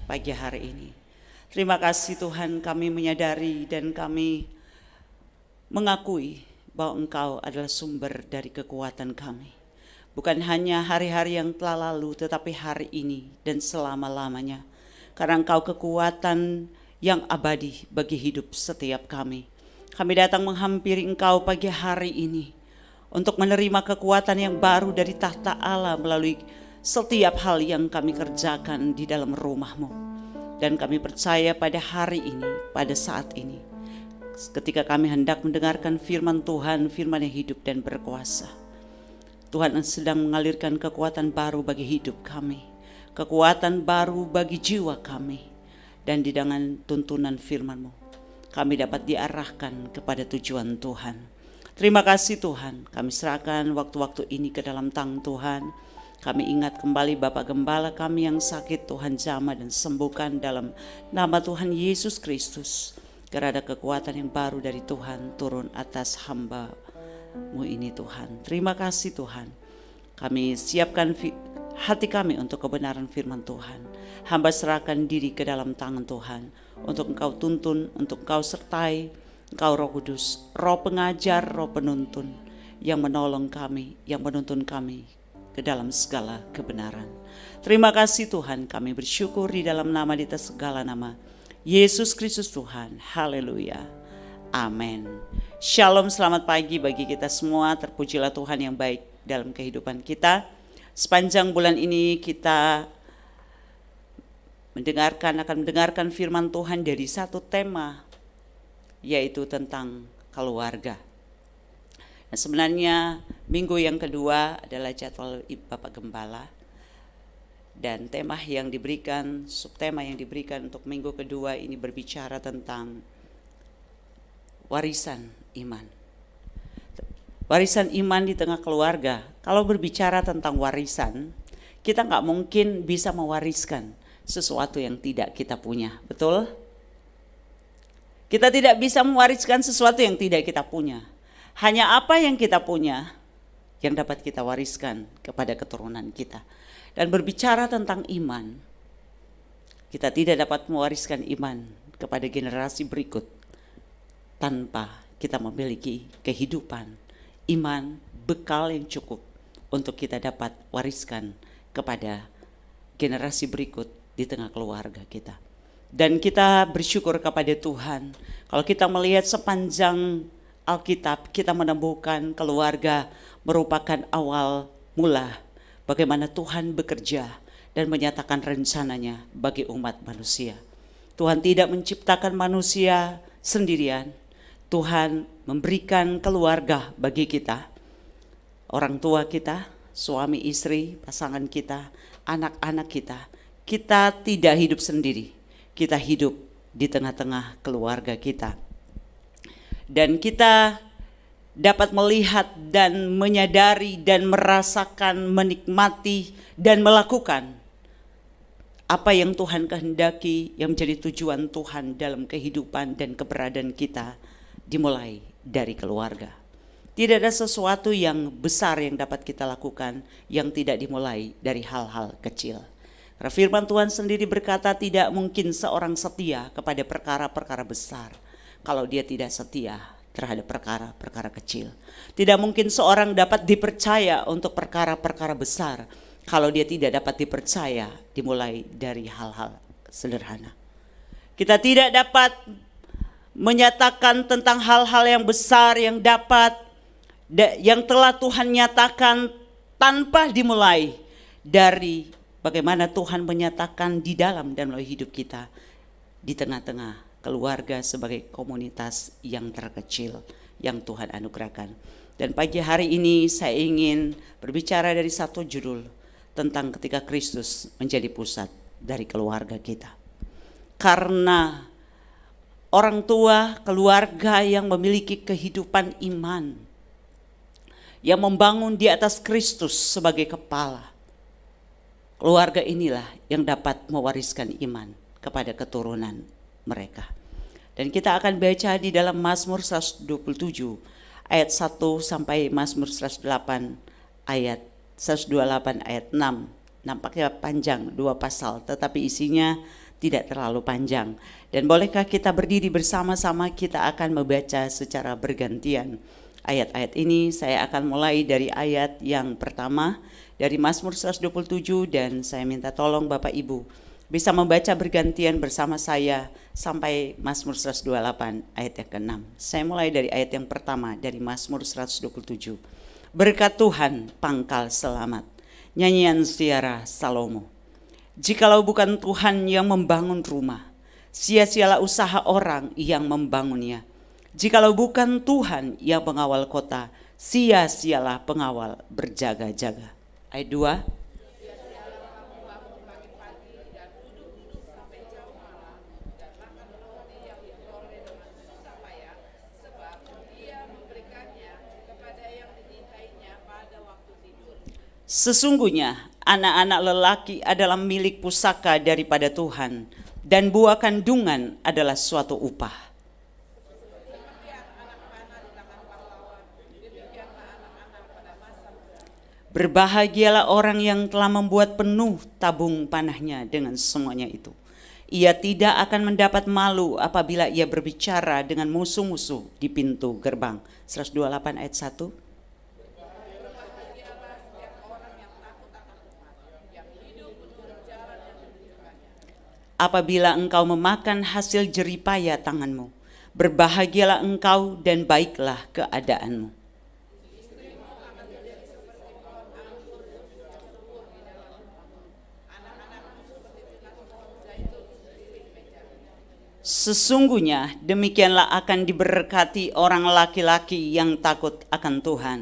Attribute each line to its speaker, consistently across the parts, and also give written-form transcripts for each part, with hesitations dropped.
Speaker 1: pagi hari ini. Terima kasih Tuhan, kami menyadari dan kami mengakui bahwa Engkau adalah sumber dari kekuatan kami. Bukan hanya hari-hari yang telah lalu, tetapi hari ini dan selama-lamanya. Karena Engkau kekuatan yang abadi bagi hidup setiap kami. Kami datang menghampiri Engkau pagi hari ini untuk menerima kekuatan yang baru dari tahta Allah melalui setiap hal yang kami kerjakan di dalam rumah-Mu. Dan kami percaya pada hari ini, pada saat ini, ketika kami hendak mendengarkan firman Tuhan, firman yang hidup dan berkuasa, Tuhan sedang mengalirkan kekuatan baru bagi hidup kami, kekuatan baru bagi jiwa kami, dan di dengan tuntunan firman-Mu kami dapat diarahkan kepada tujuan Tuhan. Terima kasih Tuhan, kami serahkan waktu-waktu ini ke dalam tangan Tuhan. Kami ingat kembali Bapak Gembala kami yang sakit, Tuhan jamah dan sembuhkan dalam nama Tuhan Yesus Kristus. Karena ada kekuatan yang baru dari Tuhan turun atas hamba-Mu ini Tuhan. Terima kasih Tuhan, kami siapkan hati kami untuk kebenaran firman Tuhan. Hamba serahkan diri ke dalam tangan Tuhan untuk Engkau tuntun, untuk Engkau sertai. Engkau Roh Kudus, Roh pengajar, Roh penuntun yang menolong kami, yang menuntun kami ke dalam segala kebenaran. Terima kasih Tuhan, kami bersyukur di dalam nama di atas segala nama, Yesus Kristus Tuhan. Haleluya. Amin. Shalom, selamat pagi bagi kita semua. Terpujilah Tuhan yang baik dalam kehidupan kita. Sepanjang bulan ini kita akan mendengarkan firman Tuhan dari satu tema, yaitu tentang keluarga. Nah, sebenarnya minggu yang kedua adalah jadwal Bapak Gembala, dan tema yang diberikan, subtema yang diberikan untuk minggu kedua ini berbicara tentang warisan iman. Warisan iman di tengah keluarga. Kalau berbicara tentang warisan, kita nggak mungkin bisa mewariskan sesuatu yang tidak kita punya, betul? Kita tidak bisa mewariskan sesuatu yang tidak kita punya. Hanya apa yang kita punya yang dapat kita wariskan kepada keturunan kita. Dan berbicara tentang iman, kita tidak dapat mewariskan iman kepada generasi berikut tanpa kita memiliki kehidupan, iman, bekal yang cukup untuk kita dapat wariskan kepada generasi berikut di tengah keluarga kita. Dan kita bersyukur kepada Tuhan, kalau kita melihat sepanjang Alkitab, kita menemukan keluarga merupakan awal mula bagaimana Tuhan bekerja dan menyatakan rencananya bagi umat manusia. Tuhan tidak menciptakan manusia sendirian. Tuhan memberikan keluarga bagi kita, orang tua kita, suami istri, pasangan kita, anak-anak kita. Kita tidak hidup sendiri. Kita hidup di tengah-tengah keluarga kita. Dan kita dapat melihat dan menyadari dan merasakan, menikmati dan melakukan apa yang Tuhan kehendaki, yang menjadi tujuan Tuhan dalam kehidupan dan keberadaan kita, dimulai dari keluarga. Tidak ada sesuatu yang besar yang dapat kita lakukan yang tidak dimulai dari hal-hal kecil. Karena firman Tuhan sendiri berkata tidak mungkin seorang setia kepada perkara-perkara besar kalau dia tidak setia terhadap perkara-perkara kecil. Tidak mungkin seorang dapat dipercaya untuk perkara-perkara besar kalau dia tidak dapat dipercaya dimulai dari hal-hal sederhana. Kita tidak dapat menyatakan tentang hal-hal yang besar yang telah Tuhan nyatakan tanpa dimulai dari bagaimana Tuhan menyatakan di dalam dan melalui hidup kita di tengah-tengah keluarga sebagai komunitas yang terkecil yang Tuhan anugerahkan. Dan pagi hari ini saya ingin berbicara dari satu judul tentang ketika Kristus menjadi pusat dari keluarga kita. Karena orang tua, keluarga yang memiliki kehidupan iman, yang membangun di atas Kristus sebagai kepala, keluarga inilah yang dapat mewariskan iman kepada keturunan mereka. Dan kita akan baca di dalam Mazmur 127 ayat 1 sampai Mazmur 128 ayat 128 ayat 6. Nampaknya panjang, 2 pasal, tetapi isinya tidak terlalu panjang. Dan bolehkah kita berdiri bersama-sama, kita akan membaca secara bergantian. Ayat-ayat ini saya akan mulai dari ayat yang pertama dari Mazmur 127 dan saya minta tolong Bapak Ibu bisa membaca bergantian bersama saya sampai Mazmur 128 ayat yang ke-6. Saya mulai dari ayat yang pertama dari Mazmur 127. Berkat Tuhan pangkal selamat. Nyanyian Ziarah Salomo. Jikalau bukan Tuhan yang membangun rumah, sia-sialah usaha orang yang membangunnya. Jikalau bukan Tuhan yang mengawal kota, sia-sialah pengawal berjaga-jaga. Ayat 2. Sesungguhnya anak-anak lelaki adalah milik pusaka daripada Tuhan, dan buah kandungan adalah suatu upah. Berbahagialah orang yang telah membuat penuh tabung panahnya dengan semuanya itu. Ia tidak akan mendapat malu apabila ia berbicara dengan musuh-musuh di pintu gerbang. 128 ayat 1. Apabila engkau memakan hasil jeripaya tanganmu, berbahagialah engkau dan baiklah keadaanmu. Sesungguhnya demikianlah akan diberkati orang laki-laki yang takut akan Tuhan.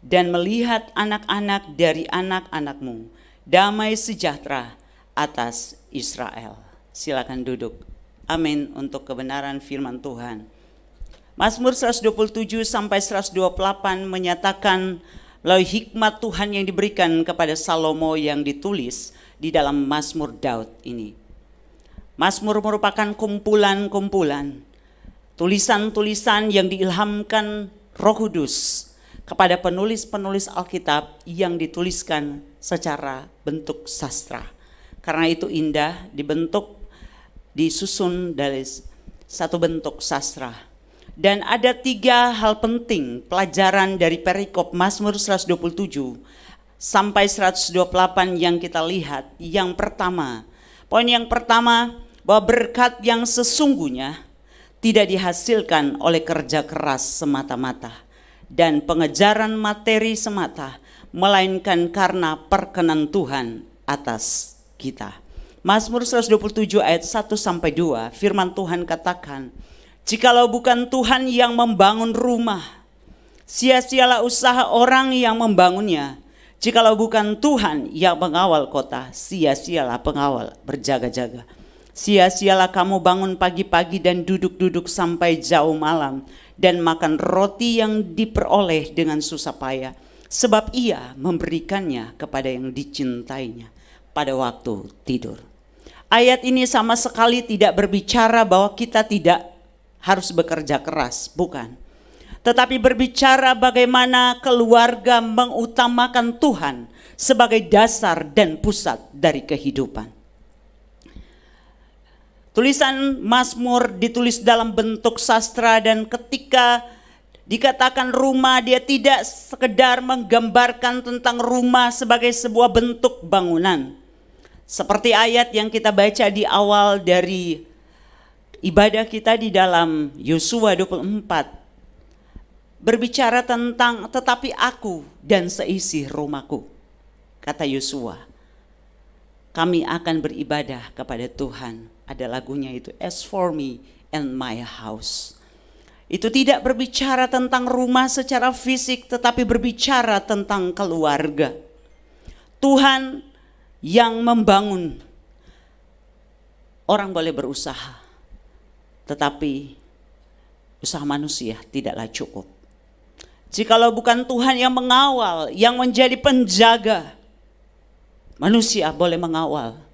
Speaker 1: Dan melihat anak-anak dari anak-anakmu, damai sejahtera atas Israel. Silakan duduk. Amin untuk kebenaran firman Tuhan. Mazmur 127 sampai 128 menyatakan lalu hikmat Tuhan yang diberikan kepada Salomo yang ditulis di dalam Mazmur Daud ini. Mazmur merupakan kumpulan-kumpulan tulisan-tulisan yang diilhamkan Roh Kudus kepada penulis-penulis Alkitab yang dituliskan secara bentuk sastra. Karena itu indah, disusun dari satu bentuk sastra. Dan ada 3 hal penting pelajaran dari perikop Mazmur 127 sampai 128 yang kita lihat. Poin yang pertama, bahwa berkat yang sesungguhnya tidak dihasilkan oleh kerja keras semata-mata dan pengejaran materi semata, melainkan karena perkenan Tuhan atas kita. Mazmur 127 ayat 1 sampai 2, firman Tuhan katakan, jikalau bukan Tuhan yang membangun rumah, sia-sialah usaha orang yang membangunnya. Jikalau bukan Tuhan yang mengawal kota, sia-sialah pengawal berjaga-jaga. Sia-sialah kamu bangun pagi-pagi dan duduk-duduk sampai jauh malam, dan makan roti yang diperoleh dengan susah payah, sebab ia memberikannya kepada yang dicintainya pada waktu tidur. Ayat ini sama sekali tidak berbicara bahwa kita tidak harus bekerja keras, bukan. Tetapi berbicara bagaimana keluarga mengutamakan Tuhan sebagai dasar dan pusat dari kehidupan. Tulisan Mazmur ditulis dalam bentuk sastra, dan ketika dikatakan rumah, dia tidak sekedar menggambarkan tentang rumah sebagai sebuah bentuk bangunan. Seperti ayat yang kita baca di awal dari ibadah kita di dalam Yosua 24 berbicara tentang tetapi aku dan seisi rumahku, kata Yosua, kami akan beribadah kepada Tuhan. Ada lagunya itu, as for me and my house. Itu tidak berbicara tentang rumah secara fisik, tetapi berbicara tentang keluarga. Tuhan yang membangun. Orang boleh berusaha, tetapi usaha manusia tidaklah cukup. Jikalau bukan Tuhan yang mengawal, yang menjadi penjaga, manusia boleh mengawal,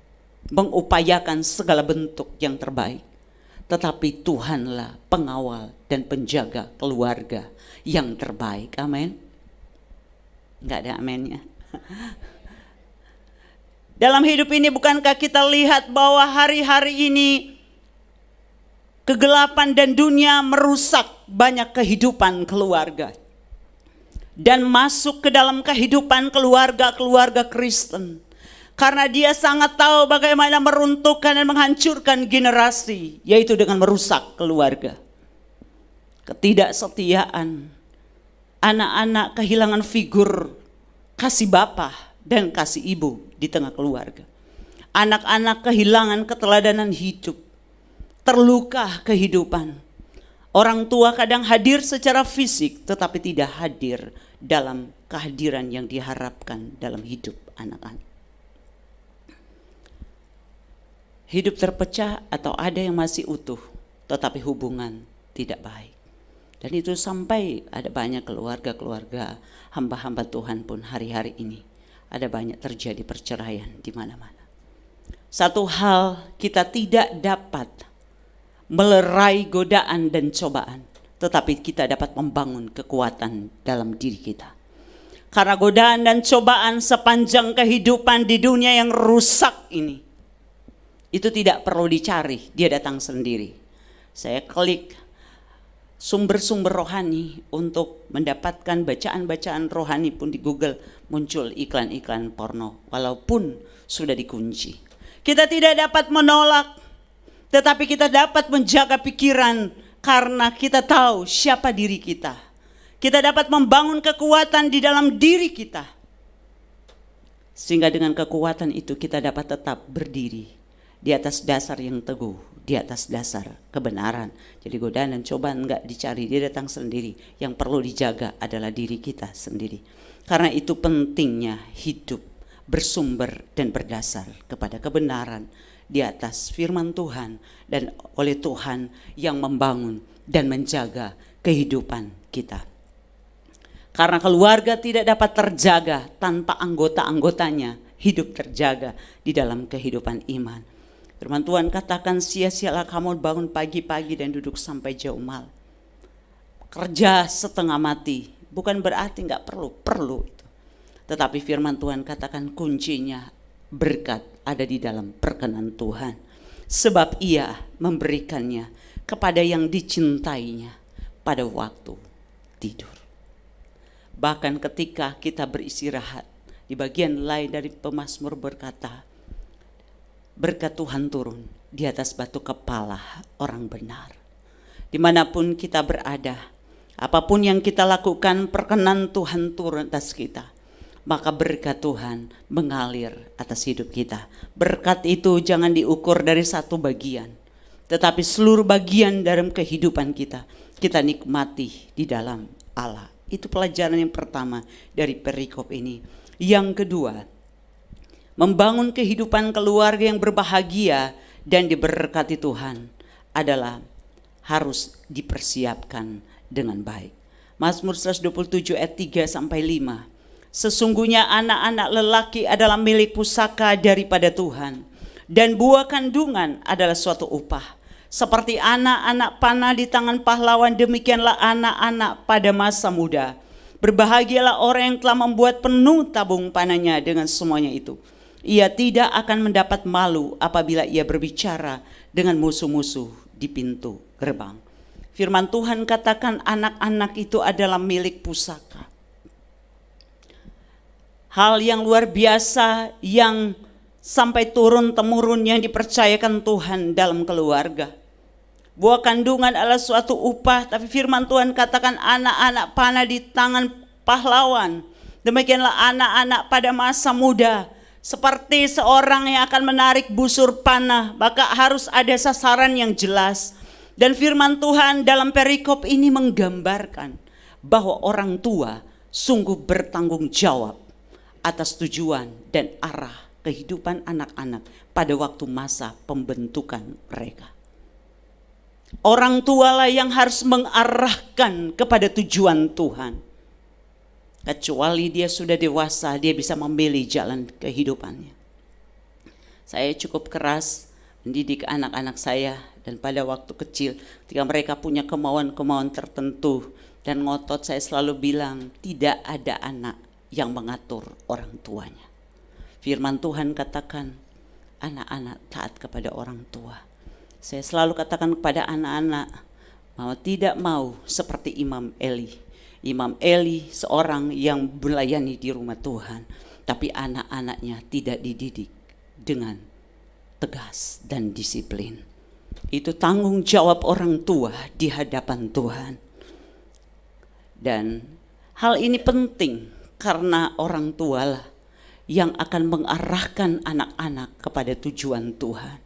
Speaker 1: mengupayakan segala bentuk yang terbaik. tetapi Tuhanlah pengawal dan penjaga keluarga yang terbaik. Amin. Enggak ada amennya. Dalam hidup ini bukankah kita lihat bahwa hari-hari ini kegelapan dan dunia merusak banyak kehidupan keluarga dan masuk ke dalam kehidupan keluarga-keluarga Kristen. Karena dia sangat tahu bagaimana meruntuhkan dan menghancurkan generasi, yaitu dengan merusak keluarga. Ketidaksetiaan, anak-anak kehilangan figur kasih bapa dan kasih ibu di tengah keluarga. Anak-anak kehilangan keteladanan hidup, terluka kehidupan. Orang tua kadang hadir secara fisik tetapi tidak hadir dalam kehadiran yang diharapkan dalam hidup anak-anak. Hidup terpecah atau ada yang masih utuh tetapi hubungan tidak baik. Dan itu sampai ada banyak keluarga-keluarga hamba-hamba Tuhan pun hari-hari ini ada banyak terjadi perceraian di mana-mana. Satu hal, kita tidak dapat melerai godaan dan cobaan, tetapi kita dapat membangun kekuatan dalam diri kita. Karena godaan dan cobaan sepanjang kehidupan di dunia yang rusak ini, itu tidak perlu dicari, dia datang sendiri. Saya klik sumber-sumber rohani untuk mendapatkan bacaan-bacaan rohani pun di Google muncul iklan-iklan porno walaupun sudah dikunci. Kita tidak dapat menolak, tetapi kita dapat menjaga pikiran karena kita tahu siapa diri kita. Kita dapat membangun kekuatan di dalam diri kita. Sehingga dengan kekuatan itu kita dapat tetap berdiri di atas dasar yang teguh, di atas dasar kebenaran. Jadi godaan dan cobaan enggak dicari, dia datang sendiri. Yang perlu dijaga adalah diri kita sendiri. Karena itu pentingnya hidup bersumber dan berdasar kepada kebenaran di atas firman Tuhan dan oleh Tuhan yang membangun dan menjaga kehidupan kita. Karena keluarga tidak dapat terjaga tanpa anggota-anggotanya hidup terjaga di dalam kehidupan iman. Firman Tuhan katakan, sia-sialah kamu bangun pagi-pagi dan duduk sampai jauh malam. Kerja setengah mati, bukan berarti enggak perlu itu. Tetapi firman Tuhan katakan kuncinya berkat ada di dalam perkenan Tuhan. Sebab ia memberikannya kepada yang dicintainya pada waktu tidur. Bahkan ketika kita beristirahat, di bagian lain dari pemazmur berkata, berkat Tuhan turun di atas batu kepala orang benar. Dimanapun kita berada, apapun yang kita lakukan, perkenan Tuhan turun atas kita. Maka berkat Tuhan mengalir atas hidup kita. Berkat itu jangan diukur dari satu bagian, tetapi seluruh bagian dalam kehidupan kita, kita nikmati di dalam Allah. Itu pelajaran yang pertama dari perikop ini. Yang kedua, membangun kehidupan keluarga yang berbahagia dan diberkati Tuhan adalah harus dipersiapkan dengan baik. Mazmur 127 ayat 3-5. Sesungguhnya anak-anak lelaki adalah milik pusaka daripada Tuhan, dan buah kandungan adalah suatu upah. Seperti anak-anak panah di tangan pahlawan, demikianlah anak-anak pada masa muda. Berbahagialah orang yang telah membuat penuh tabung panahnya dengan semuanya itu. Ia tidak akan mendapat malu apabila ia berbicara dengan musuh-musuh di pintu gerbang. Firman Tuhan katakan anak-anak itu adalah milik pusaka. Hal yang luar biasa yang sampai turun-temurun yang dipercayakan Tuhan dalam keluarga. Buah kandungan adalah suatu upah, tapi firman Tuhan katakan anak-anak panah di tangan pahlawan. Demikianlah anak-anak pada masa muda. Seperti seorang yang akan menarik busur panah, maka harus ada sasaran yang jelas. Dan firman Tuhan dalam perikop ini menggambarkan bahwa orang tua sungguh bertanggung jawab atas tujuan dan arah kehidupan anak-anak pada waktu masa pembentukan mereka. Orang tualah yang harus mengarahkan kepada tujuan Tuhan. Kecuali dia sudah dewasa, dia bisa memilih jalan kehidupannya. Saya cukup keras mendidik anak-anak saya, dan pada waktu kecil ketika mereka punya kemauan-kemauan tertentu dan ngotot, saya selalu bilang tidak ada anak yang mengatur orang tuanya. Firman Tuhan katakan anak-anak taat kepada orang tua. Saya selalu katakan kepada anak-anak, Mama tidak mau seperti Imam Eli. Imam Eli seorang yang melayani di rumah Tuhan, tapi anak-anaknya tidak dididik dengan tegas dan disiplin. Itu tanggung jawab orang tua di hadapan Tuhan. Dan hal ini penting karena orang tualah yang akan mengarahkan anak-anak kepada tujuan Tuhan.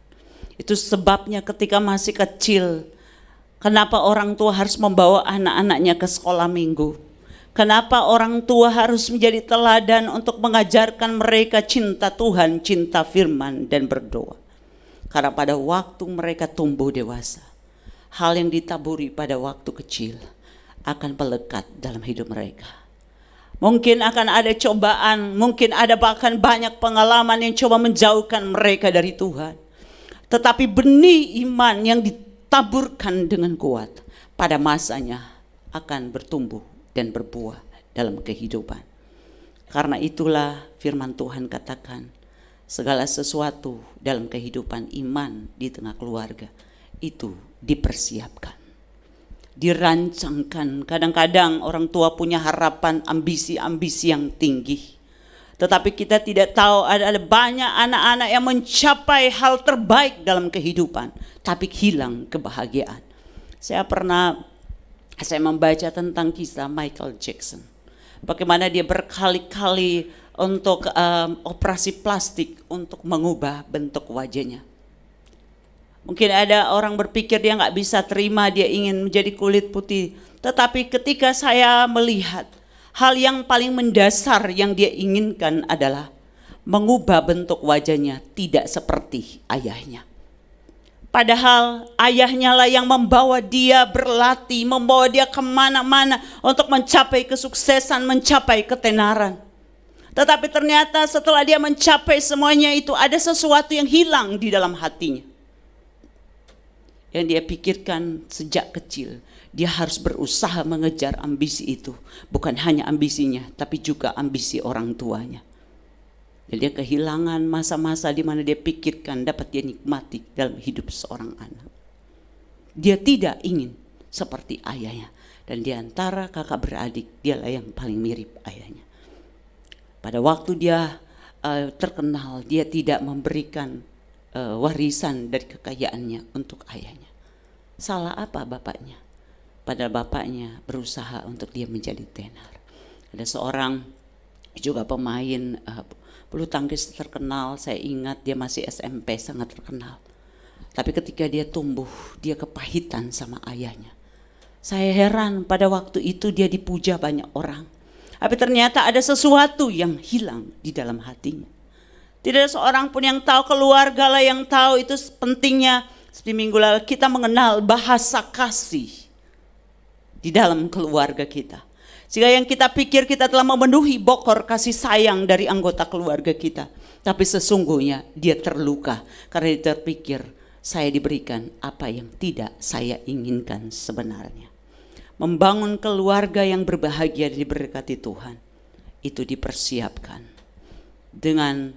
Speaker 1: Itu sebabnya ketika masih kecil, kenapa orang tua harus membawa anak-anaknya ke sekolah minggu? Kenapa orang tua harus menjadi teladan untuk mengajarkan mereka cinta Tuhan, cinta firman, dan berdoa? Karena pada waktu mereka tumbuh dewasa, hal yang ditaburi pada waktu kecil akan melekat dalam hidup mereka. Mungkin akan ada cobaan, mungkin ada bahkan banyak pengalaman yang coba menjauhkan mereka dari Tuhan. Tetapi benih iman yang ditaburkan dengan kuat pada masanya akan bertumbuh dan berbuah dalam kehidupan. Karena itulah firman Tuhan katakan, segala sesuatu dalam kehidupan iman di tengah keluarga itu dipersiapkan, dirancangkan. Kadang-kadang orang tua punya harapan, ambisi-ambisi yang tinggi, tetapi kita tidak tahu ada banyak anak-anak yang mencapai hal terbaik dalam kehidupan, tapi hilang kebahagiaan. Saya membaca tentang kisah Michael Jackson, bagaimana dia berkali-kali untuk operasi plastik untuk mengubah bentuk wajahnya. Mungkin ada orang berpikir dia nggak bisa terima, dia ingin menjadi kulit putih. Tetapi ketika saya melihat hal yang paling mendasar yang dia inginkan adalah mengubah bentuk wajahnya tidak seperti ayahnya. Padahal ayahnya lah yang membawa dia berlatih, membawa dia kemana-mana untuk mencapai kesuksesan, mencapai ketenaran. Tetapi ternyata setelah dia mencapai semuanya itu, ada sesuatu yang hilang di dalam hatinya. Yang dia pikirkan sejak kecil, dia harus berusaha mengejar ambisi itu. Bukan hanya ambisinya, tapi juga ambisi orang tuanya. Dan dia kehilangan masa-masa di mana dia pikirkan dapat dia nikmati dalam hidup seorang anak. Dia tidak ingin seperti ayahnya. Dan di antara kakak beradik, dialah yang paling mirip ayahnya. Pada waktu dia terkenal, dia tidak memberikan warisan dari kekayaannya untuk ayahnya. Salah apa bapaknya? Padahal bapaknya berusaha untuk dia menjadi tenar. Ada seorang juga pemain bulu tangkis terkenal, saya ingat dia masih SMP, sangat terkenal. Tapi ketika dia tumbuh, dia kepahitan sama ayahnya. Saya heran, pada waktu itu dia dipuja banyak orang. Tapi ternyata ada sesuatu yang hilang di dalam hatinya. Tidak ada seorang pun yang tahu, keluarga lah yang tahu itu pentingnya. Seperti minggu lalu kita mengenal bahasa kasih di dalam keluarga kita. Sehingga yang kita pikir kita telah memenuhi bokor kasih sayang dari anggota keluarga kita. Tapi sesungguhnya dia terluka karena dia terpikir saya diberikan apa yang tidak saya inginkan sebenarnya. Membangun keluarga yang berbahagia dan diberkati Tuhan itu dipersiapkan dengan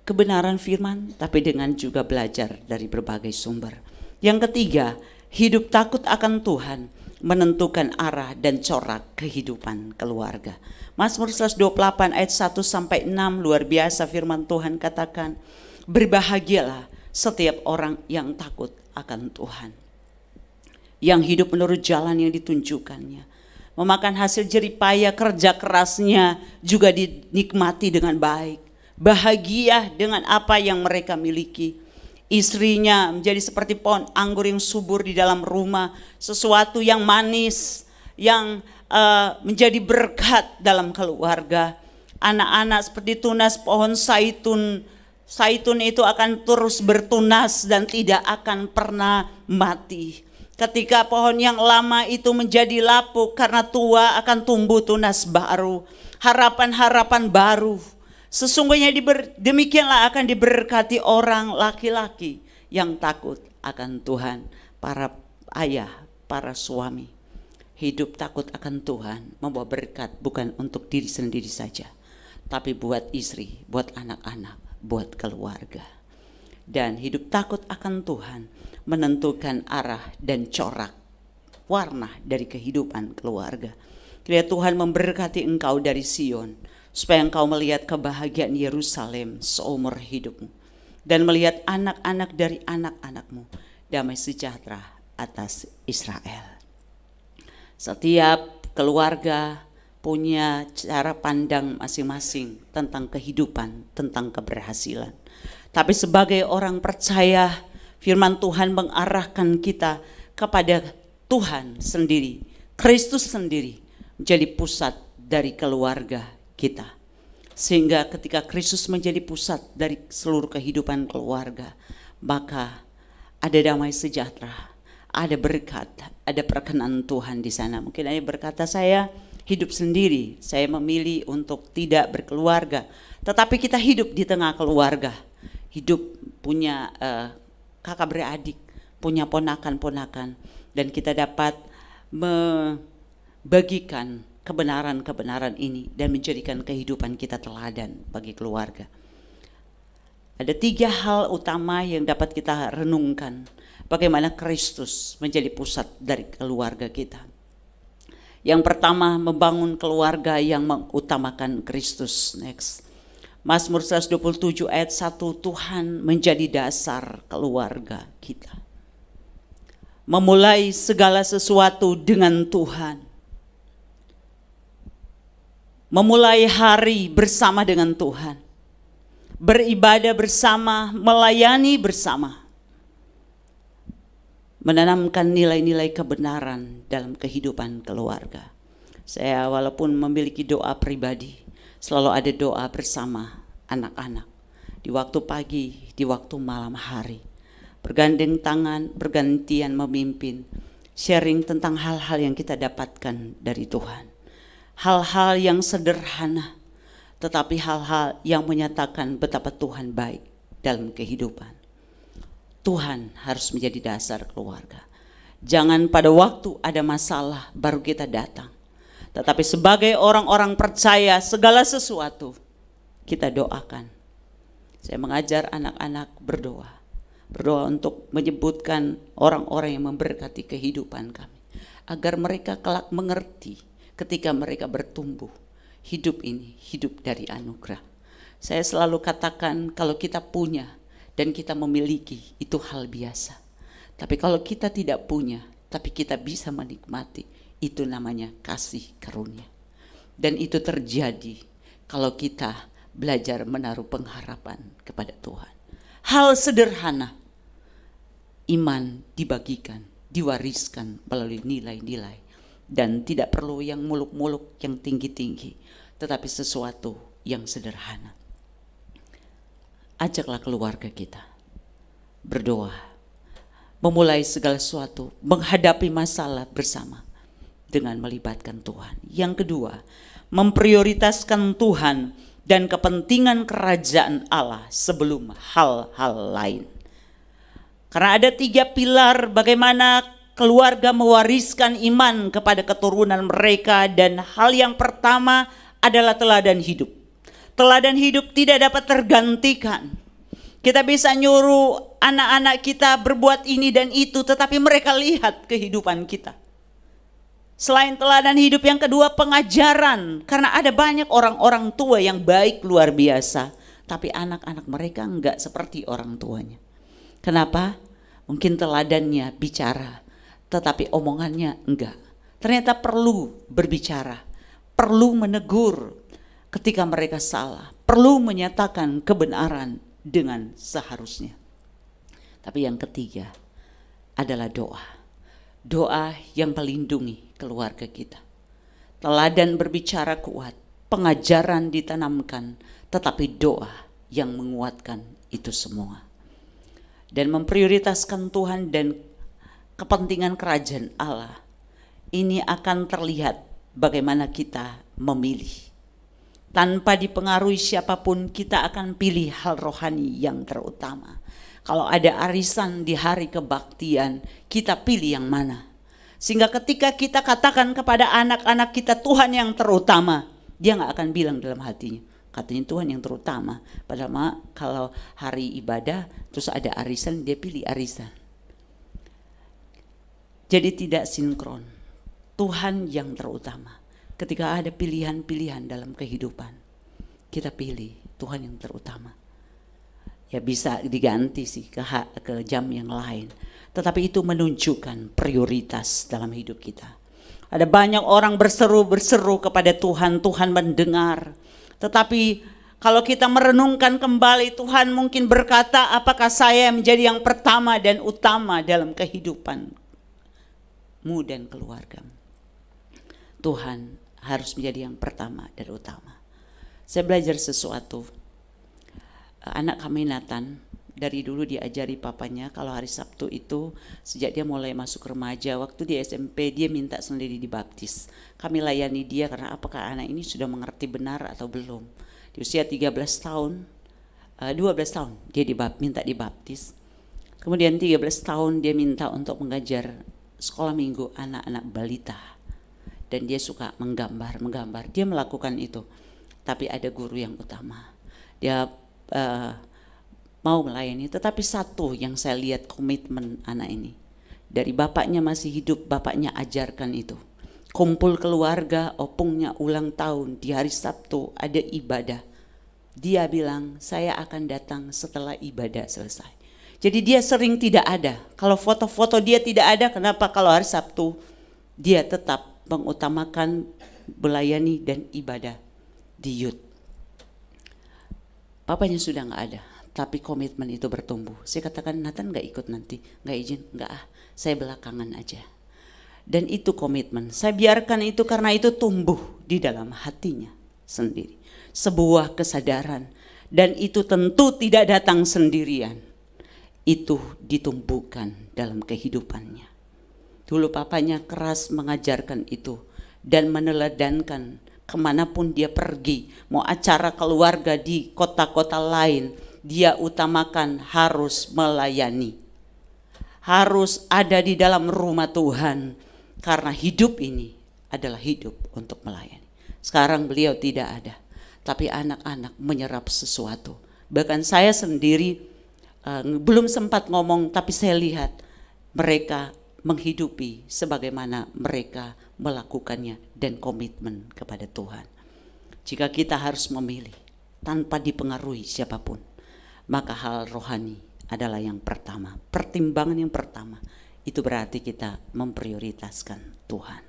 Speaker 1: kebenaran firman, tapi dengan juga belajar dari berbagai sumber. Yang ketiga, hidup takut akan Tuhan menentukan arah dan corak kehidupan keluarga. Mazmur 128 ayat 1-6 luar biasa firman Tuhan katakan, berbahagialah setiap orang yang takut akan Tuhan, yang hidup menurut jalan yang ditunjukkannya, memakan hasil jeripaya kerja kerasnya juga dinikmati dengan baik, bahagia dengan apa yang mereka miliki. Istrinya menjadi seperti pohon anggur yang subur di dalam rumah, sesuatu yang manis, yang menjadi berkat dalam keluarga. Anak-anak seperti tunas pohon zaitun. Zaitun itu akan terus bertunas dan tidak akan pernah mati. Ketika pohon yang lama itu menjadi lapuk karena tua, akan tumbuh tunas baru, harapan-harapan baru. Sesungguhnya demikianlah akan diberkati orang laki-laki yang takut akan Tuhan. Para ayah, para suami, hidup takut akan Tuhan membawa berkat bukan untuk diri sendiri saja, tapi buat istri, buat anak-anak, buat keluarga. Dan hidup takut akan Tuhan menentukan arah dan corak warna dari kehidupan keluarga. Kiranya Tuhan memberkati engkau dari Sion, supaya engkau melihat kebahagiaan Yerusalem seumur hidupmu, dan melihat anak-anak dari anak-anakmu damai sejahtera atas Israel. Setiap keluarga punya cara pandang masing-masing tentang kehidupan, tentang keberhasilan. Tapi sebagai orang percaya, firman Tuhan mengarahkan kita kepada Tuhan sendiri, Kristus sendiri menjadi pusat dari keluarga kita. Sehingga ketika Kristus menjadi pusat dari seluruh kehidupan keluarga, maka ada damai sejahtera, ada berkat, ada perkenan Tuhan di sana. Mungkin Anda berkata, saya hidup sendiri, saya memilih untuk tidak berkeluarga. Tetapi kita hidup di tengah keluarga, hidup punya kakak beradik, punya ponakan-ponakan, dan kita dapat membagikan kebenaran-kebenaran ini dan menjadikan kehidupan kita teladan bagi keluarga. Ada 3 hal utama yang dapat kita renungkan bagaimana Kristus menjadi pusat dari keluarga kita. Yang pertama, membangun keluarga yang mengutamakan Kristus. Next. Mazmur 127 ayat 1, Tuhan menjadi dasar keluarga kita. Memulai segala sesuatu dengan Tuhan. Memulai hari bersama dengan Tuhan. Beribadah bersama, melayani bersama. Menanamkan nilai-nilai kebenaran dalam kehidupan keluarga. Saya walaupun memiliki doa pribadi, selalu ada doa bersama anak-anak. Di waktu pagi, di waktu malam hari. Bergandeng tangan, bergantian memimpin. Sharing tentang hal-hal yang kita dapatkan dari Tuhan. Hal-hal yang sederhana, tetapi hal-hal yang menyatakan betapa Tuhan baik dalam kehidupan. Tuhan harus menjadi dasar keluarga. Jangan pada waktu ada masalah baru kita datang. Tetapi sebagai orang-orang percaya, segala sesuatu kita doakan. Saya mengajar anak-anak berdoa. Berdoa untuk menyebutkan orang-orang yang memberkati kehidupan kami. Agar mereka kelak mengerti ketika mereka bertumbuh. Hidup ini hidup dari anugerah. Saya selalu katakan kalau kita punya dan kita memiliki itu hal biasa. Tapi kalau kita tidak punya, tapi kita bisa menikmati, itu namanya kasih karunia. Dan itu terjadi kalau kita belajar menaruh pengharapan kepada Tuhan. Hal sederhana, iman dibagikan, diwariskan melalui nilai-nilai. Dan tidak perlu yang muluk-muluk, yang tinggi-tinggi, tetapi sesuatu yang sederhana. Ajaklah keluarga kita berdoa, memulai segala sesuatu, menghadapi masalah bersama dengan melibatkan Tuhan. Yang kedua, memprioritaskan Tuhan dan kepentingan kerajaan Allah sebelum hal-hal lain. Karena ada 3 pilar bagaimana keluarga mewariskan iman kepada keturunan mereka, dan hal yang pertama adalah teladan hidup. Teladan hidup tidak dapat tergantikan. Kita bisa nyuruh anak-anak kita berbuat ini dan itu, tetapi mereka lihat kehidupan kita. Selain teladan hidup, yang kedua pengajaran. Karena ada banyak orang-orang tua yang baik luar biasa, tapi anak-anak mereka enggak seperti orang tuanya. Kenapa? Mungkin teladannya bicara, tetapi omongannya enggak. Ternyata perlu berbicara, perlu menegur ketika mereka salah, perlu menyatakan kebenaran dengan seharusnya. Tapi yang ketiga adalah doa. Doa yang melindungi keluarga kita. Teladan berbicara kuat, pengajaran ditanamkan, tetapi doa yang menguatkan itu semua. Dan memprioritaskan Tuhan dan kepentingan kerajaan Allah. Ini akan terlihat bagaimana kita memilih. Tanpa dipengaruhi siapapun, kita akan pilih hal rohani yang terutama. Kalau ada arisan di hari kebaktian, kita pilih yang mana? Sehingga ketika kita katakan kepada anak-anak kita Tuhan yang terutama, dia gak akan bilang dalam hatinya, katanya Tuhan yang terutama. Padahal kalau hari ibadah terus ada arisan, dia pilih arisan. Jadi tidak sinkron. Tuhan yang terutama. Ketika ada pilihan-pilihan dalam kehidupan, kita pilih Tuhan yang terutama. Ya bisa diganti sih ke jam yang lain. Tetapi itu menunjukkan prioritas dalam hidup kita. Ada banyak orang berseru kepada Tuhan, Tuhan mendengar. Tetapi kalau kita merenungkan kembali, Tuhan mungkin berkata, apakah saya menjadi yang pertama dan utama dalam kehidupanmu dan keluargamu? Tuhan harus menjadi yang pertama dan utama. Saya belajar sesuatu. Anak kami Nathan dari dulu diajari papanya kalau hari Sabtu itu sejak dia mulai masuk remaja, waktu di SMP dia minta sendiri dibaptis. Kami layani dia karena apakah anak ini sudah mengerti benar atau belum. Di usia 13 tahun, 12 tahun dia minta dibaptis. Kemudian 13 tahun dia minta untuk mengajar sekolah minggu anak-anak balita. Dan dia suka menggambar. Dia melakukan itu. Tapi ada guru yang utama. Dia mau melayani, tetapi satu yang saya lihat komitmen anak ini. Dari bapaknya masih hidup, bapaknya ajarkan itu. Kumpul keluarga, opungnya ulang tahun, di hari Sabtu ada ibadah. Dia bilang, saya akan datang setelah ibadah selesai. Jadi dia sering tidak ada. Kalau foto-foto dia tidak ada, kenapa? Kalau hari Sabtu dia tetap mengutamakan melayani dan ibadah di youth. Papanya sudah gak ada, tapi komitmen itu bertumbuh. Saya katakan, Nathan gak ikut nanti, gak izin, gak saya belakangan aja. Dan itu komitmen, saya biarkan itu karena itu tumbuh di dalam hatinya sendiri. Sebuah kesadaran, dan itu tentu tidak datang sendirian. Itu ditumbuhkan dalam kehidupannya. Dulu papanya keras mengajarkan itu dan meneladankan kemanapun dia pergi, mau acara keluarga di kota-kota lain, dia utamakan harus melayani, harus ada di dalam rumah Tuhan, karena hidup ini adalah hidup untuk melayani. Sekarang beliau tidak ada, tapi anak-anak menyerap sesuatu. Bahkan saya sendiri belum sempat ngomong, tapi saya lihat mereka menghidupi sebagaimana mereka melakukannya dan komitmen kepada Tuhan. Jika kita harus memilih tanpa dipengaruhi siapapun, maka hal rohani adalah yang pertama. Pertimbangan yang pertama itu berarti kita memprioritaskan Tuhan.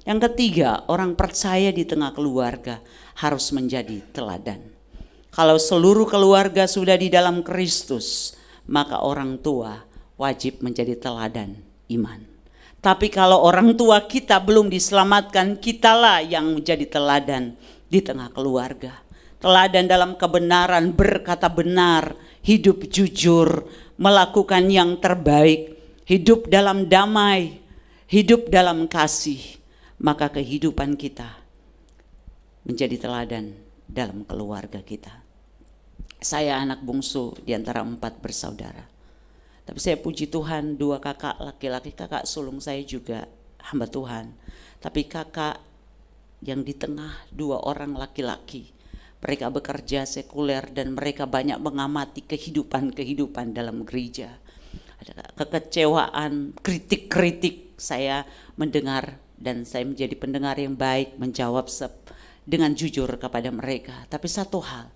Speaker 1: Yang ketiga, orang percaya di tengah keluarga harus menjadi teladan. Kalau seluruh keluarga sudah di dalam Kristus, maka orang tua wajib menjadi teladan iman. Tapi kalau orang tua kita belum diselamatkan, kitalah yang menjadi teladan di tengah keluarga. Teladan dalam kebenaran, berkata benar, hidup jujur, melakukan yang terbaik, hidup dalam damai, hidup dalam kasih. Maka kehidupan kita menjadi teladan dalam keluarga kita. Saya anak bungsu di antara 4 bersaudara. Tapi saya puji Tuhan, 2 kakak laki-laki, kakak sulung saya juga hamba Tuhan. Tapi kakak yang di tengah 2 orang laki-laki, mereka bekerja sekuler dan mereka banyak mengamati kehidupan dalam gereja. Ada kekecewaan, kritik-kritik, saya mendengar dan saya menjadi pendengar yang baik, menjawab dengan jujur kepada mereka. Tapi satu hal,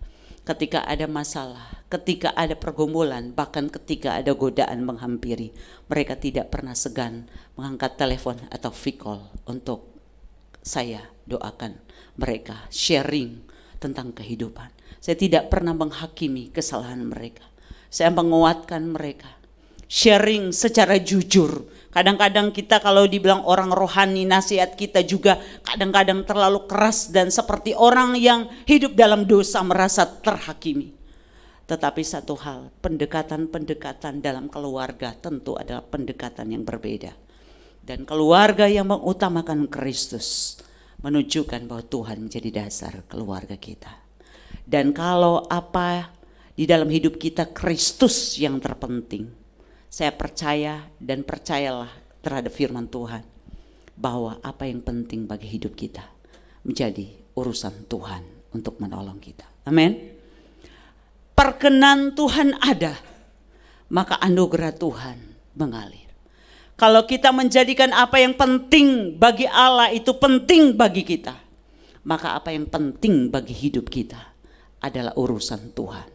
Speaker 1: ketika ada masalah, ketika ada pergumulan, bahkan ketika ada godaan menghampiri, mereka tidak pernah segan mengangkat telepon atau video call untuk saya doakan mereka, sharing tentang kehidupan. Saya tidak pernah menghakimi kesalahan mereka. Saya menguatkan mereka, sharing secara jujur. Kadang-kadang kita kalau dibilang orang rohani, nasihat kita juga kadang-kadang terlalu keras dan seperti orang yang hidup dalam dosa merasa terhakimi. Tetapi satu hal, pendekatan-pendekatan dalam keluarga tentu adalah pendekatan yang berbeda. Dan keluarga yang mengutamakan Kristus menunjukkan bahwa Tuhan menjadi dasar keluarga kita. Dan kalau apa Di dalam hidup kita Kristus yang terpenting. Saya percaya dan percayalah terhadap firman Tuhan bahwa apa yang penting bagi hidup kita menjadi urusan Tuhan untuk menolong kita. Amin. Perkenan Tuhan ada, maka anugerah Tuhan mengalir. Kalau kita menjadikan apa yang penting bagi Allah itu penting bagi kita, maka apa yang penting bagi hidup kita adalah urusan Tuhan.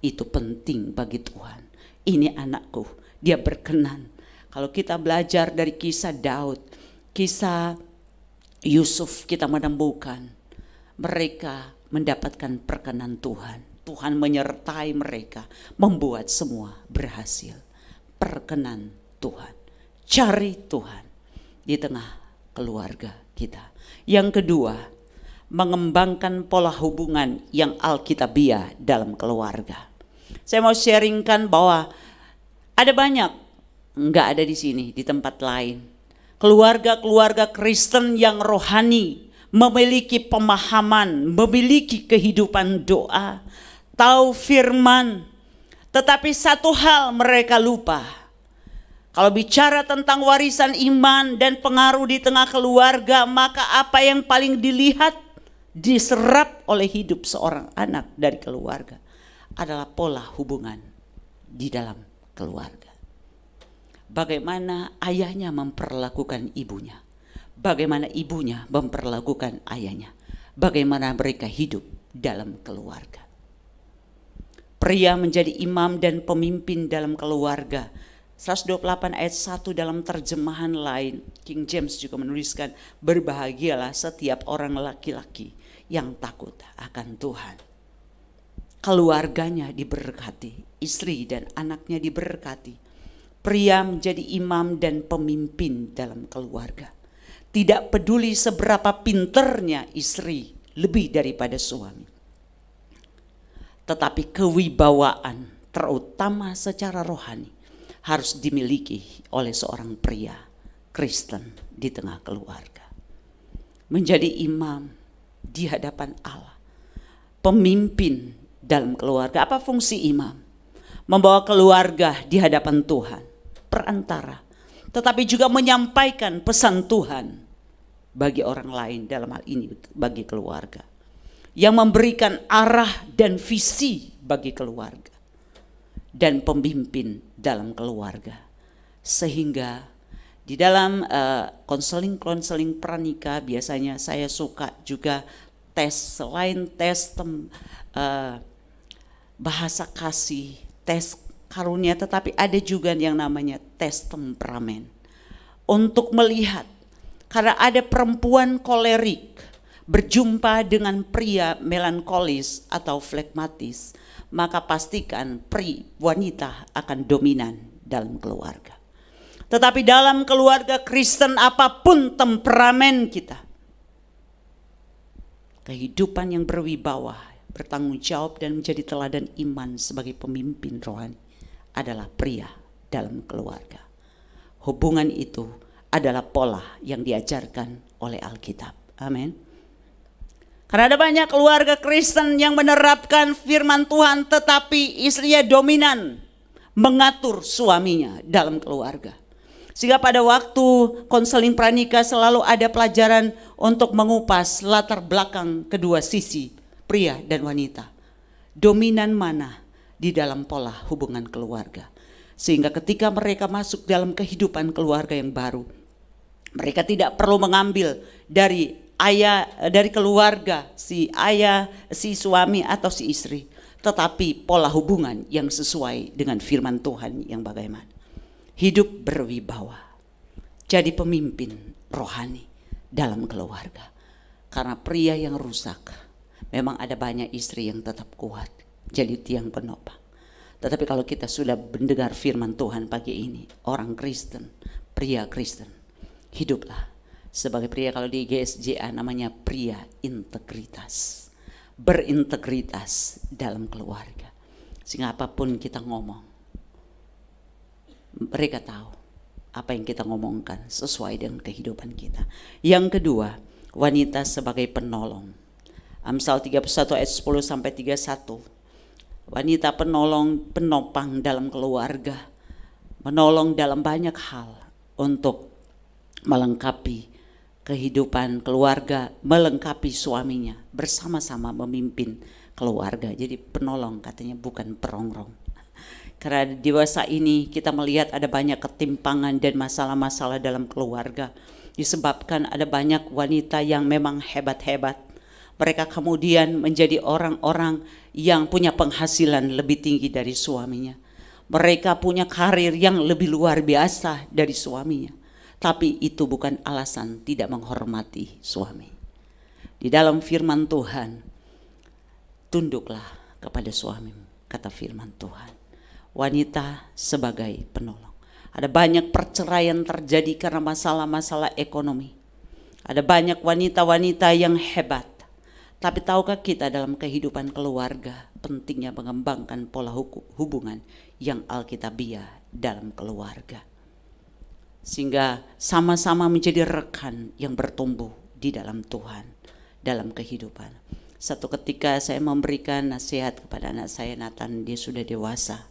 Speaker 1: Itu penting bagi Tuhan. Ini anakku, dia berkenan. Kalau kita belajar dari kisah Daud, kisah Yusuf, kita menemukan mereka mendapatkan perkenan Tuhan. Tuhan menyertai mereka, membuat semua berhasil. Perkenan Tuhan. Cari Tuhan di tengah keluarga kita. Yang kedua, mengembangkan pola hubungan yang alkitabiah dalam keluarga. Saya mau sharingkan bahwa ada banyak, enggak ada di sini, di tempat lain. Keluarga-keluarga Kristen yang rohani, memiliki pemahaman, memiliki kehidupan doa, tahu firman. Tetapi satu hal mereka lupa. Kalau bicara tentang warisan iman dan pengaruh di tengah keluarga, maka apa yang paling dilihat, diserap oleh hidup seorang anak dari keluarga adalah pola hubungan di dalam keluarga. Bagaimana ayahnya memperlakukan ibunya, bagaimana ibunya memperlakukan ayahnya, bagaimana mereka hidup dalam keluarga. Pria menjadi imam dan pemimpin dalam keluarga. 128 ayat 1 dalam terjemahan lain, King James juga menuliskan, berbahagialah setiap orang laki-laki yang takut akan Tuhan. Keluarganya diberkati, istri dan anaknya diberkati. Pria menjadi imam dan pemimpin dalam keluarga. Tidak peduli seberapa pinternya istri lebih daripada suami. Tetapi kewibawaan, terutama secara rohani, harus dimiliki oleh seorang pria Kristen di tengah keluarga. Menjadi imam di hadapan Allah, pemimpin dalam keluarga. Apa fungsi imam? Membawa keluarga di hadapan Tuhan, perantara, tetapi juga menyampaikan pesan Tuhan bagi orang lain, dalam hal ini bagi keluarga, yang memberikan arah dan visi bagi keluarga dan pemimpin dalam keluarga. Sehingga di dalam konseling pranikah biasanya saya suka juga tes, selain tes bahasa kasih, tes karunia, tetapi ada juga yang namanya tes temperamen. Untuk melihat, karena ada perempuan kolerik berjumpa dengan pria melankolis atau flegmatis, maka pastikan wanita akan dominan dalam keluarga. Tetapi dalam keluarga Kristen, apapun temperamen kita, kehidupan yang berwibawa, bertanggung jawab dan menjadi teladan iman sebagai pemimpin rohani adalah pria dalam keluarga. Hubungan itu adalah pola yang diajarkan oleh Alkitab. Amin. Karena ada banyak keluarga Kristen yang menerapkan firman Tuhan, tetapi istrinya dominan mengatur suaminya dalam keluarga. Sehingga pada waktu konseling pranikah selalu ada pelajaran untuk mengupas latar belakang kedua sisi, pria dan wanita. Dominan mana di dalam pola hubungan keluarga. Sehingga ketika mereka masuk dalam kehidupan keluarga yang baru, mereka tidak perlu mengambil dari keluarga si ayah, si suami atau si istri, tetapi pola hubungan yang sesuai dengan firman Tuhan yang bagaimana. Hidup berwibawa, jadi pemimpin rohani dalam keluarga. Karena pria yang rusak, memang ada banyak istri yang tetap kuat jadi tiang penopang. Tetapi kalau kita sudah mendengar firman Tuhan pagi ini, orang Kristen, pria Kristen, hiduplah sebagai pria. Kalau di GSJA namanya pria integritas, berintegritas dalam keluarga. Sehingga apapun kita ngomong, mereka tahu apa yang kita ngomongkan sesuai dengan kehidupan kita. Yang kedua, wanita sebagai penolong. Amsal 31 ayat 10 sampai 31. wanita penolong, penopang dalam keluarga, menolong dalam banyak hal untuk melengkapi kehidupan keluarga, melengkapi suaminya, bersama-sama memimpin keluarga. Jadi penolong katanya, bukan perongrong. Karena dewasa ini kita melihat ada banyak ketimpangan dan masalah-masalah dalam keluarga, disebabkan ada banyak wanita yang memang hebat-hebat. Mereka kemudian menjadi orang-orang yang punya penghasilan lebih tinggi dari suaminya. Mereka punya karir yang lebih luar biasa dari suaminya. Tapi itu bukan alasan tidak menghormati suami. Di dalam firman Tuhan, tunduklah kepada suamimu, kata firman Tuhan. Wanita sebagai penolong. Ada banyak perceraian terjadi karena masalah-masalah ekonomi. Ada banyak wanita-wanita yang hebat. Tapi tahukah kita dalam kehidupan keluarga pentingnya mengembangkan pola hubungan yang alkitabiah dalam keluarga. Sehingga sama-sama menjadi rekan yang bertumbuh di dalam Tuhan, dalam kehidupan. Satu ketika saya memberikan nasihat kepada anak saya Nathan, dia sudah dewasa.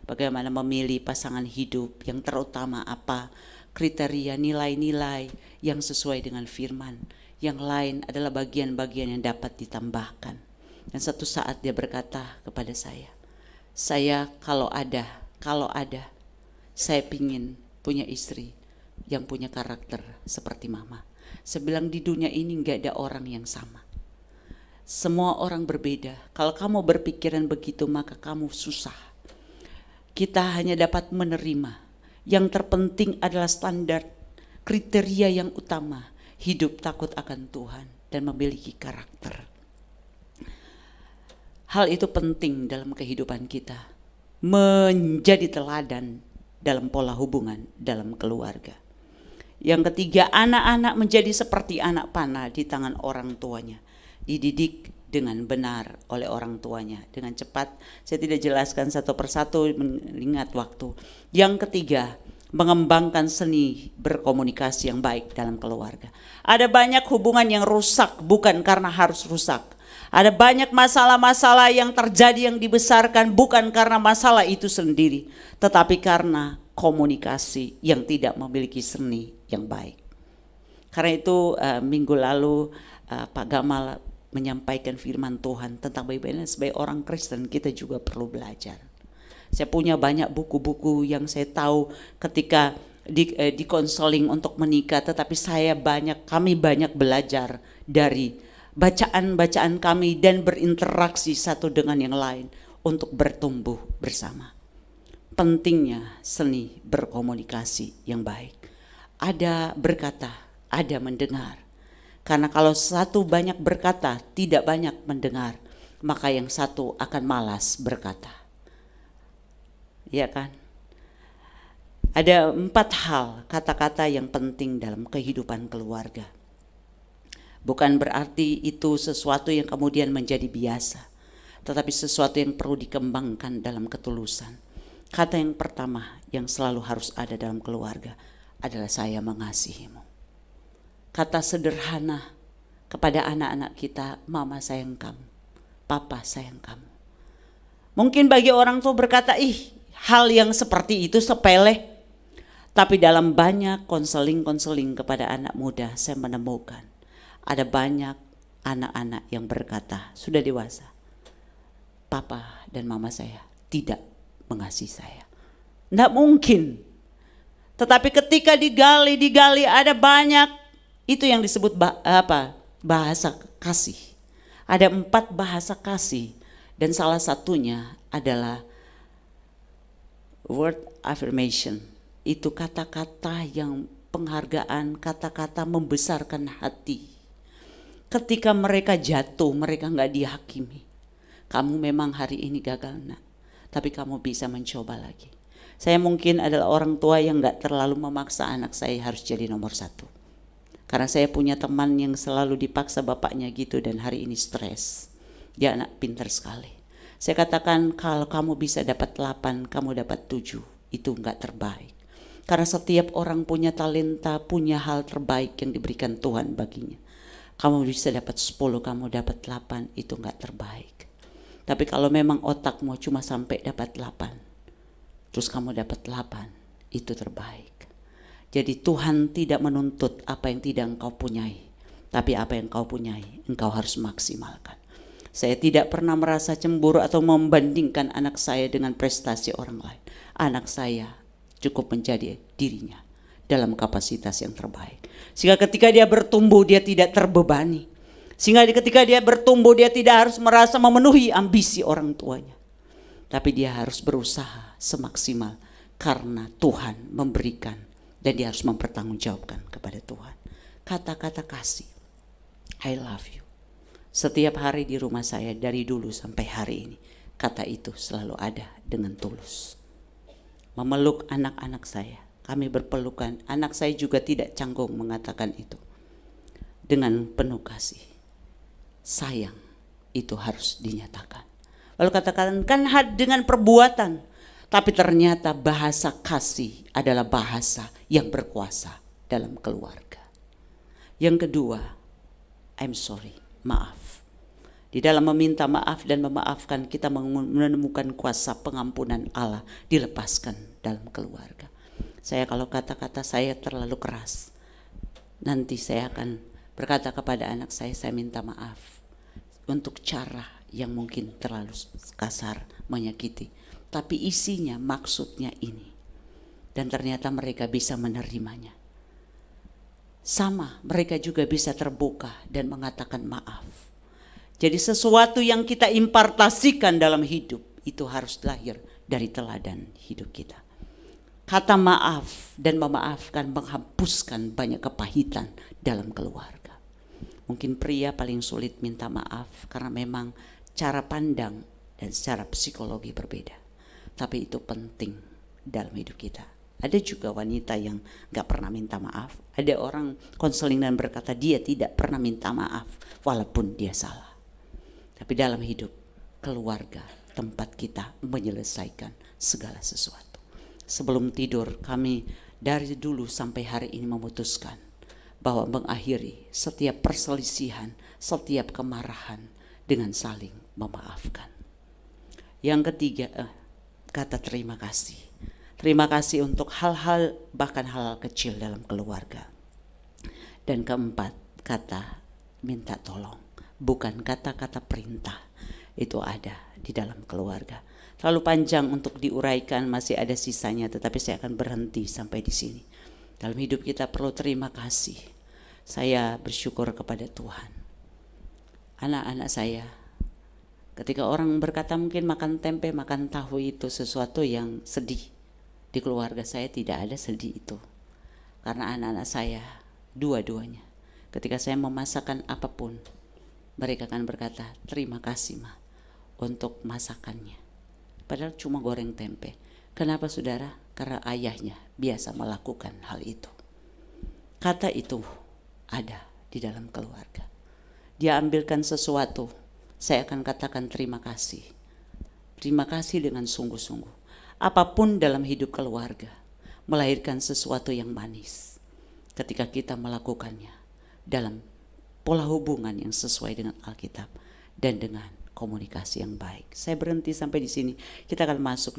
Speaker 1: Bagaimana memilih pasangan hidup yang terutama apa, kriteria nilai-nilai yang sesuai dengan firman. Yang lain adalah bagian-bagian yang dapat ditambahkan. Dan satu saat dia berkata kepada saya kalau ada, saya pingin punya istri yang punya karakter seperti mama. Saya bilang di dunia ini gak ada orang yang sama. Semua orang berbeda. Kalau kamu berpikiran begitu maka kamu susah. Kita hanya dapat menerima. Yang terpenting adalah standar, kriteria yang utama. Hidup takut akan Tuhan dan memiliki karakter. Hal itu penting dalam kehidupan kita. Menjadi teladan dalam pola hubungan dalam keluarga. Yang ketiga, anak-anak menjadi seperti anak panah di tangan orang tuanya. Dididik dengan benar oleh orang tuanya. Dengan cepat, saya tidak jelaskan satu persatu mengingat waktu. Yang ketiga, mengembangkan seni berkomunikasi yang baik dalam keluarga. Ada banyak hubungan yang rusak bukan karena harus rusak. Ada banyak masalah-masalah yang terjadi yang dibesarkan bukan karena masalah itu sendiri, tetapi karena komunikasi yang tidak memiliki seni yang baik. Karena itu minggu lalu Pak Gamal menyampaikan firman Tuhan tentang bagaimana sebagai orang Kristen kita juga perlu belajar. Saya punya banyak buku-buku yang saya tahu ketika di konseling untuk menikah, tetapi kami banyak belajar dari bacaan-bacaan kami dan berinteraksi satu dengan yang lain untuk bertumbuh bersama. Pentingnya seni berkomunikasi yang baik. Ada berkata, ada mendengar. Karena kalau satu banyak berkata, tidak banyak mendengar, maka yang satu akan malas berkata. Ya kan? Ada 4 hal kata-kata yang penting dalam kehidupan keluarga. Bukan berarti itu sesuatu yang kemudian menjadi biasa, tetapi sesuatu yang perlu dikembangkan dalam ketulusan. Kata yang pertama yang selalu harus ada dalam keluarga adalah saya mengasihimu. Kata sederhana kepada anak-anak kita, mama sayang kamu, papa sayang kamu. Mungkin bagi orang tua berkata, hal yang seperti itu sepele. Tapi dalam banyak konseling kepada anak muda saya menemukan ada banyak anak-anak yang berkata sudah dewasa, papa dan mama saya tidak mengasihi saya. Tidak mungkin. Tetapi ketika digali ada banyak, itu yang disebut bahasa kasih. Ada 4 bahasa kasih dan salah satunya adalah word affirmation. Itu kata-kata yang penghargaan, kata-kata membesarkan hati. Ketika mereka jatuh, mereka gak dihakimi. Kamu memang hari ini gagal nak, tapi kamu bisa mencoba lagi. Saya mungkin adalah orang tua yang gak terlalu memaksa anak saya harus jadi nomor 1. Karena saya punya teman yang selalu dipaksa bapaknya gitu dan hari ini stres. Dia anak pintar sekali. Saya katakan kalau kamu bisa dapat 8, kamu dapat 7, itu enggak terbaik. Karena setiap orang punya talenta, punya hal terbaik yang diberikan Tuhan baginya. Kamu bisa dapat 10, kamu dapat 8, itu enggak terbaik. Tapi kalau memang otakmu cuma sampai dapat 8, terus kamu dapat 8, itu terbaik. Jadi Tuhan tidak menuntut apa yang tidak engkau punyai, tapi apa yang engkau punyai, engkau harus maksimalkan. Saya tidak pernah merasa cemburu atau membandingkan anak saya dengan prestasi orang lain. Anak saya cukup menjadi dirinya dalam kapasitas yang terbaik. Sehingga ketika dia bertumbuh, dia tidak terbebani. Sehingga ketika dia bertumbuh, dia tidak harus merasa memenuhi ambisi orang tuanya. Tapi dia harus berusaha semaksimal karena Tuhan memberikan, dan dia harus mempertanggungjawabkan kepada Tuhan. Kata-kata kasih, I love you. Setiap hari di rumah saya dari dulu sampai hari ini, kata itu selalu ada dengan tulus. Memeluk anak-anak saya, kami berpelukan, anak saya juga tidak canggung mengatakan itu. Dengan penuh kasih, sayang itu harus dinyatakan. Lalu katakan kan dengan perbuatan, tapi ternyata bahasa kasih adalah bahasa yang berkuasa dalam keluarga. Yang kedua, I'm sorry, maaf. Di dalam meminta maaf dan memaafkan, kita menemukan kuasa pengampunan Allah dilepaskan dalam keluarga. Saya kalau kata-kata saya terlalu keras, nanti saya akan berkata kepada anak saya minta maaf untuk cara yang mungkin terlalu kasar, menyakiti. Tapi isinya, maksudnya ini. Dan ternyata mereka bisa menerimanya. Sama, mereka juga bisa terbuka dan mengatakan maaf. Jadi sesuatu yang kita impartasikan dalam hidup, itu harus lahir dari teladan hidup kita. Kata maaf dan memaafkan menghapuskan banyak kepahitan dalam keluarga. Mungkin pria paling sulit minta maaf karena memang cara pandang dan secara psikologi berbeda. Tapi itu penting dalam hidup kita. Ada juga wanita yang gak pernah minta maaf. Ada orang konseling dan berkata dia tidak pernah minta maaf walaupun dia salah. Tapi dalam hidup keluarga, tempat kita menyelesaikan segala sesuatu. Sebelum tidur kami dari dulu sampai hari ini memutuskan bahwa mengakhiri setiap perselisihan, setiap kemarahan dengan saling memaafkan. Yang ketiga, kata terima kasih. Terima kasih untuk hal-hal, bahkan hal kecil dalam keluarga. Dan keempat, kata minta tolong. Bukan kata-kata perintah. Itu ada di dalam keluarga. Terlalu panjang untuk diuraikan, masih ada sisanya, tetapi saya akan berhenti sampai di sini. Dalam hidup kita perlu terima kasih. Saya bersyukur kepada Tuhan. Anak-anak saya, ketika orang berkata mungkin makan tempe, makan tahu itu sesuatu yang sedih. Di keluarga saya tidak ada sedih itu. Karena anak-anak saya, dua-duanya, ketika saya memasakkan apapun, mereka akan berkata, terima kasih Ma untuk masakannya. Padahal cuma goreng tempe. Kenapa saudara? Karena ayahnya biasa melakukan hal itu. Kata itu ada di dalam keluarga. Dia ambilkan sesuatu, saya akan katakan terima kasih. Terima kasih dengan sungguh-sungguh. Apapun dalam hidup keluarga melahirkan sesuatu yang manis ketika kita melakukannya dalam pola hubungan yang sesuai dengan Alkitab dan dengan komunikasi yang baik. Saya berhenti sampai di sini. Kita akan masuk